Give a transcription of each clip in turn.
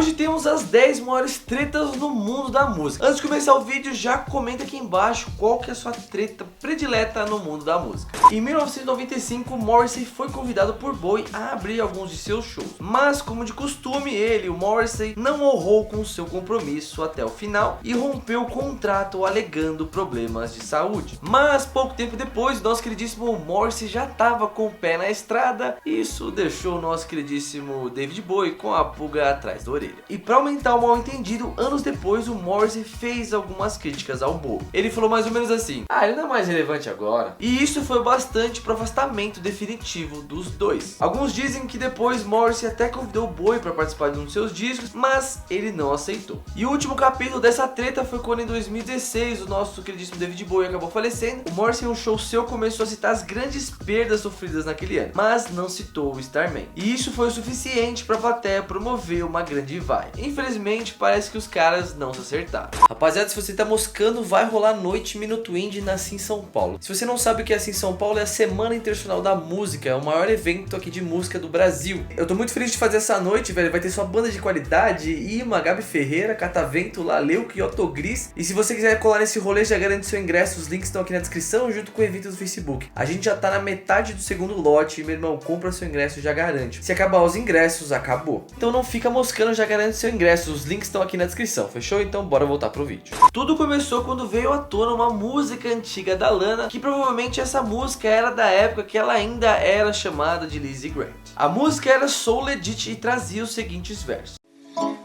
Hoje temos as 10 maiores tretas no mundo da música. Antes de começar o vídeo, já comenta aqui embaixo qual que é a sua treta predileta no mundo da música. Em 1995, Morrissey foi convidado por Bowie a abrir alguns de seus shows, mas como de costume o Morrissey não honrou com seu compromisso até o final e rompeu o contrato alegando problemas de saúde. Mas pouco tempo depois, nosso queridíssimo Morrissey já estava com o pé na estrada e isso deixou o nosso queridíssimo David Bowie com a pulga atrás da orelha. E para aumentar o mal entendido, anos depois o Morrissey fez algumas críticas ao Bowie. Ele falou mais ou menos assim: ele não é mais relevante agora. E isso foi bastante para o afastamento definitivo dos dois. Alguns dizem que depois Morrissey até convidou o Bowie para participar de um dos seus discos, mas ele não aceitou. E o último capítulo dessa treta foi quando em 2016 o nosso queridíssimo David Bowie acabou falecendo. O Morrissey em um show seu começou a citar as grandes perdas sofridas naquele ano, mas não citou o Starman. E isso foi o suficiente para a plateia promover uma grande vai. Infelizmente parece que os caras não se acertaram. Rapaziada, se você tá moscando, vai rolar Noite Minuto Indie na Sim São Paulo. Se você não sabe o que é a Sim São Paulo, é a Semana Internacional da Música, é o maior evento aqui de música do Brasil. Eu tô muito feliz de fazer essa noite, velho. Vai ter só banda de qualidade, Ima, Gabi Ferreira, Catavento, Laleuco e Otto Gris. E se você quiser colar nesse rolê, já garante seu ingresso, os links estão aqui na descrição junto com o evento do Facebook. A gente já tá na metade do segundo lote, meu irmão, compra seu ingresso e já garante. Se acabar os ingressos, acabou. Então não fica moscando, já garante seu ingresso, os links estão aqui na descrição, fechou? Então bora voltar pro vídeo. Tudo começou quando veio à tona uma música antiga da Lana, que provavelmente essa música era da época que ela ainda era chamada de Lizzie Grant. A música era So Legit e trazia os seguintes versos: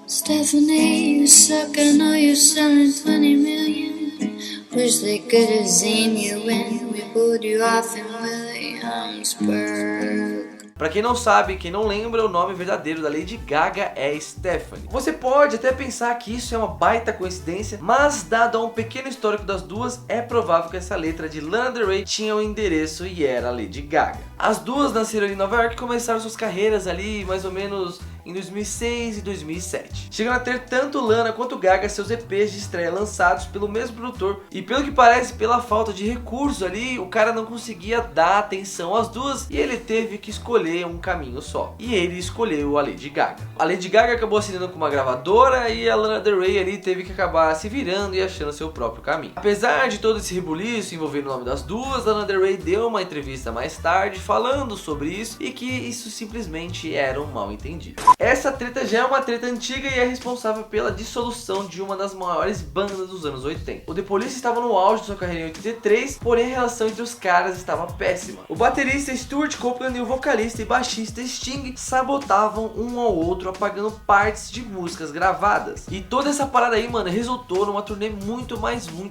Stephanie, you suck, I know you're selling 20 million. Wish they could have seen you when we pulled you off in Williamsburg. Pra quem não sabe, quem não lembra, o nome verdadeiro da Lady Gaga é Stephanie. Você pode até pensar que isso é uma baita coincidência, mas dado a um pequeno histórico das duas, é provável que essa letra de Lana Del Rey tinha um endereço e era Lady Gaga. As duas nasceram em Nova York e começaram suas carreiras ali mais ou menos em 2006 e 2007. Chegando a ter tanto Lana quanto Gaga seus EPs de estreia lançados pelo mesmo produtor, e pelo que parece, pela falta de recursos ali, o cara não conseguia dar atenção às duas e ele teve que escolher um caminho só. E ele escolheu a Lady Gaga. A Lady Gaga acabou assinando com uma gravadora e a Lana Del Rey ali teve que acabar se virando e achando seu próprio caminho. Apesar de todo esse rebuliço envolvendo o nome das duas, a Lana Del Rey deu uma entrevista mais tarde falando sobre isso e que isso simplesmente era um mal entendido. Essa treta já é uma treta antiga e é responsável pela dissolução de uma das maiores bandas dos anos 80. O The Police estava no auge de sua carreira em 83, porém a relação entre os caras estava péssima. O baterista Stuart Copeland e o vocalista e baixista Sting sabotavam um ao outro, apagando partes de músicas gravadas. E toda essa parada aí, mano, resultou numa turnê muito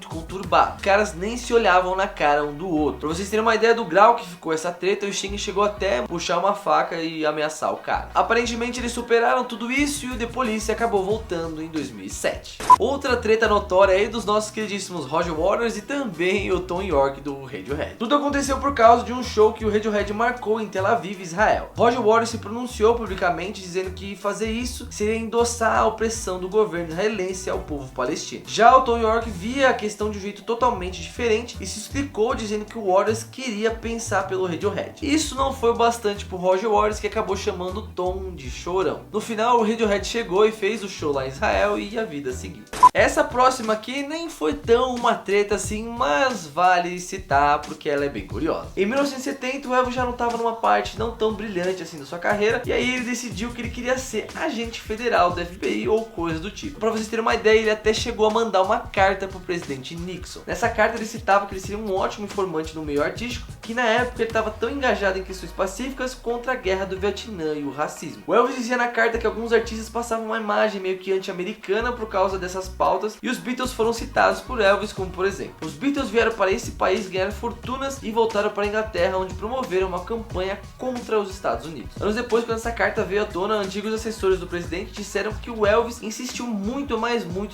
conturbada. Os caras nem se olhavam na cara um do outro. Pra vocês terem uma ideia do grau que ficou essa treta, o Sting chegou até a puxar uma faca e ameaçar o cara. Aparentemente eles superaram tudo isso e o The Police acabou voltando em 2007. Outra treta notória aí dos nossos queridíssimos Roger Waters e também o Tom York do Radiohead. Tudo aconteceu por causa de um show que o Radiohead marcou em Tel Aviv, Israel. Roger Waters se pronunciou publicamente dizendo que fazer isso seria endossar a opressão do governo israelense ao povo palestino. Já o Tom York via a questão de um jeito totalmente diferente e se explicou dizendo que o Waters queria pensar pelo Radiohead. Isso não foi o bastante pro Roger Waters, que acabou chamando o Tom de chorão. No final, o Radiohead chegou e fez o show lá em Israel e a vida seguiu. Essa próxima aqui nem foi tão uma treta assim, mas vale citar porque ela é bem curiosa. Em 1970, o Elvis já não estava numa parte não tão brilhante assim da sua carreira, e aí ele decidiu que ele queria ser agente federal do FBI ou coisa do tipo. Pra vocês terem uma ideia, ele até chegou a mandar uma carta pro presidente Nixon. Nessa carta ele citava que ele seria um ótimo informante no meio artístico, que na época ele estava tão engajado em questões pacíficas contra a guerra do Vietnã e o racismo. O Elvis dizia na carta que alguns artistas passavam uma imagem meio que anti-americana por causa dessas pautas, e os Beatles foram citados por Elvis como, por exemplo, os Beatles vieram para esse país ganhar fortunas e voltaram para a Inglaterra, onde promoveram uma campanha contra os Estados Unidos. Anos depois, quando essa carta veio à tona, antigos assessores do presidente disseram que o Elvis insistiu muito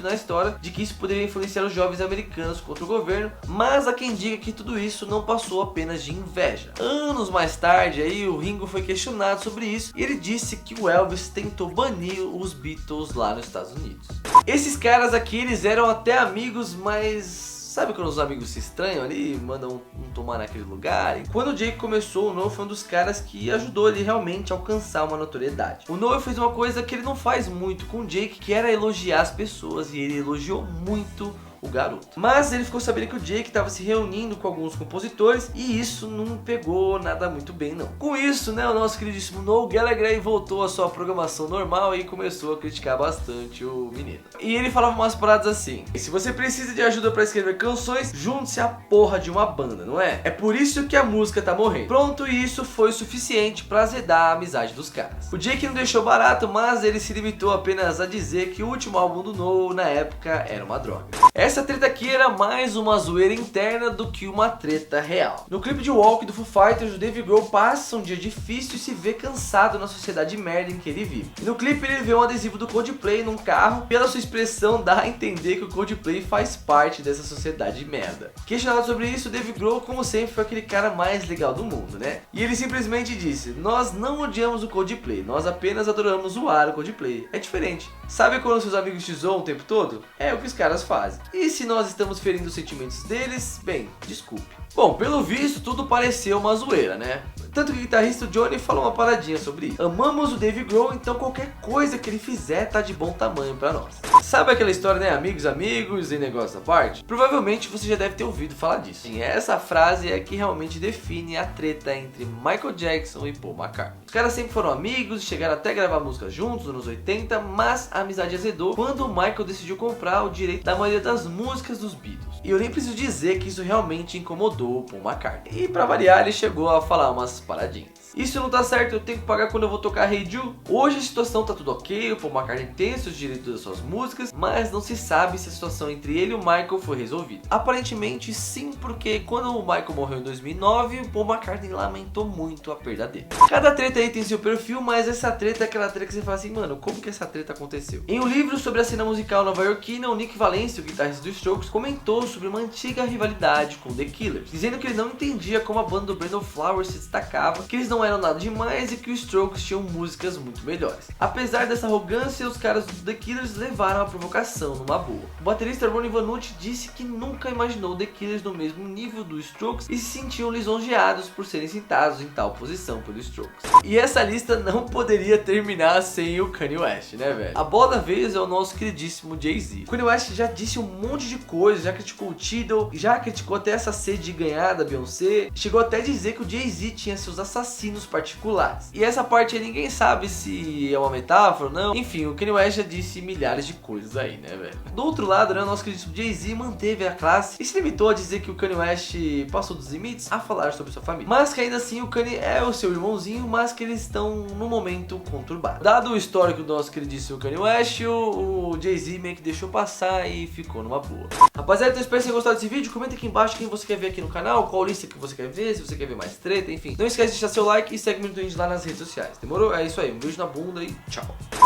na história de que isso poderia influenciar os jovens americanos contra o governo, mas há quem diga que tudo isso não passou apenas de inveja. Anos mais tarde, aí o Ringo foi questionado sobre isso e ele disse que o Elvis tentou banir os Beatles lá nos Estados Unidos. Esses caras aqui, eles eram até amigos, mas Sabe quando os amigos se estranham ali, mandam um tomar naquele lugar? E quando o Jake começou, o Noah foi um dos caras que ajudou ele realmente a alcançar uma notoriedade. O Noah fez uma coisa que ele não faz muito com o Jake, que era elogiar as pessoas, e ele elogiou muito o garoto. Mas ele ficou sabendo que o Jake estava se reunindo com alguns compositores e isso não pegou nada muito bem não. Com isso, né, o nosso queridíssimo Noel Gallagher voltou à sua programação normal e começou a criticar bastante o menino. E ele falava umas paradas assim: se você precisa de ajuda para escrever canções, junte-se à porra de uma banda, não é? É por isso que a música tá morrendo. Pronto, e isso foi o suficiente para azedar a amizade dos caras. O Jake não deixou barato, mas ele se limitou apenas a dizer que o último álbum do Noel na época era uma droga. Essa treta aqui era mais uma zoeira interna do que uma treta real. No clipe de Walk do Foo Fighters, o Dave Grohl passa um dia difícil e se vê cansado na sociedade merda em que ele vive. E no clipe ele vê um adesivo do Coldplay num carro, pela sua expressão dá a entender que o Coldplay faz parte dessa sociedade merda. Questionado sobre isso, o Dave Grohl, como sempre, foi aquele cara mais legal do mundo, né? E ele simplesmente disse: nós não odiamos o Coldplay, nós apenas adoramos zoar o Coldplay. É diferente. Sabe quando seus amigos te zoam o tempo todo? É o que os caras fazem. E se nós estamos ferindo os sentimentos deles, bem, desculpe. Bom, pelo visto tudo pareceu uma zoeira, né? Tanto que o guitarrista Johnny falou uma paradinha sobre isso. Amamos o Dave Grohl, então qualquer coisa que ele fizer tá de bom tamanho pra nós. Sabe aquela história, né? Amigos, amigos e negócio à parte? Provavelmente você já deve ter ouvido falar disso. Sim, essa frase é que realmente define a treta entre Michael Jackson e Paul McCartney. Os caras sempre foram amigos, chegaram até a gravar músicas juntos nos anos 80, mas a amizade azedou quando o Michael decidiu comprar o direito da maioria das músicas dos Beatles. E eu nem preciso dizer que isso realmente incomodou o Paul McCartney. E pra variar, ele chegou a falar umas paradinhas. Isso não tá certo, eu tenho que pagar quando eu vou tocar Hey Jude. Hoje a situação tá tudo ok, o Paul McCartney tem seus direitos das suas músicas, mas não se sabe se a situação entre ele e o Michael foi resolvida. Aparentemente sim, porque quando o Michael morreu em 2009, o Paul McCartney lamentou muito a perda dele. Cada treta aí tem seu perfil, mas essa treta é aquela treta que você fala assim: mano, como que essa treta aconteceu? Em um livro sobre a cena musical nova-iorquina, o Nick Valencia, o guitarrista dos Strokes, comentou sobre uma antiga rivalidade com The Killers, dizendo que ele não entendia como a banda do Brandon Flowers se destacava, que eles não eram nada demais e que os Strokes tinham músicas muito melhores. Apesar dessa arrogância, os caras do The Killers levaram a provocação numa boa. O baterista Ronnie Vanucci disse que nunca imaginou The Killers no mesmo nível dos Strokes e se sentiam lisonjeados por serem citados em tal posição pelos Strokes. E essa lista não poderia terminar sem o Kanye West, né, velho? A bola da vez é o nosso queridíssimo Jay-Z. O Kanye West já disse um monte de coisa, já criticou o Tidal, já criticou até essa sede de ganhar da Beyoncé, chegou até a dizer que o Jay-Z tinha seus assassinos particulares. E essa parte aí ninguém sabe se é uma metáfora ou não. Enfim, o Kanye West já disse milhares de coisas aí, né, velho? Do outro lado, né, o nosso querido Jay-Z manteve a classe e se limitou a dizer que o Kanye West passou dos limites a falar sobre sua família. Mas que ainda assim o Kanye é o seu irmãozinho, mas que eles estão num momento conturbado. Dado o histórico do nosso queridíssimo Kanye West, o Jay-Z meio que deixou passar e ficou numa boa. Rapaziada, então espero que vocês tenham gostado desse vídeo. Comenta aqui embaixo quem você quer ver aqui no canal, qual lista que você quer ver, se você quer ver mais treta, enfim. Não esquece de deixar seu like e segue lá nas redes sociais, demorou? É isso aí, um beijo na bunda e tchau.